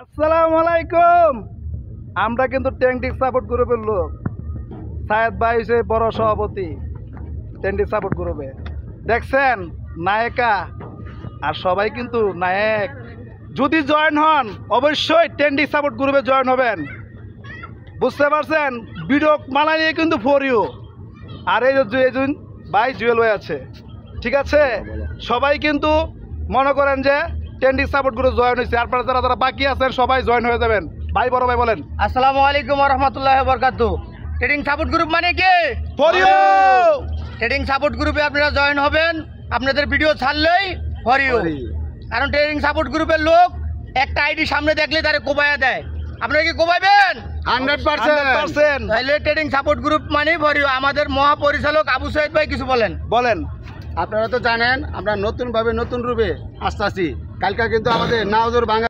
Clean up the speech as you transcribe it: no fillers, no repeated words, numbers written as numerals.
আসসালামু আলাইকুম। আমরা কিন্তু টেকনিক সাপোর্ট গ্রুপের লোক। সায়েদ ভাই হচ্ছে বড় সভাপতি টেকনিক সাপোর্ট গ্রুপে। দেখছেন নায়িকা আর সবাই কিন্তু নায়ক। যদি জয়েন হন অবশ্যই টেকনিক সাপোর্ট গ্রুপে জয়েন হবেন, বুঝতে পারছেন? ভিডিও বানাইয়ে কিন্তু ফর ইউ। আর এই যে ভাই জুয়েল ভাই আছে, ঠিক আছে? সবাই কিন্তু মনে করেন যে টেকনিক সাপোর্ট গ্রুপ জয়েন হয়েছে। আপনারা যারা যারা বাকি আছেন সবাই জয়েন হয়ে যাবেন। ভাই বড় ভাই বলেন। আসসালামু আলাইকুম ওয়া রাহমাতুল্লাহি ওয়া বারাকাতুহু। ট্রেডিং সাপোর্ট গ্রুপ মানে কি? For you. ট্রেডিং সাপোর্ট গ্রুপে আপনারা জয়েন হবেন, আপনাদের ভিডিও ছাড়লেই ফর ইউ। কারণ ট্রেডিং সাপোর্ট গ্রুপের লোক একটা আইডি সামনে দেখলে তারে কোবায়া দেয়। আপনারা কি কোবাইবেন? 100%। তাহলে ট্রেডিং সাপোর্ট গ্রুপ মানে ফর ইউ। আমাদের মহাপরিচালক আবু সাইদ ভাই কিছু বলেন। বলেন। আপনারা তো জানেন আমরা নতুনভাবে নতুন রূপে আসতেছি। কালকা কিন্তু আমাদের নাওজোর ভাঙা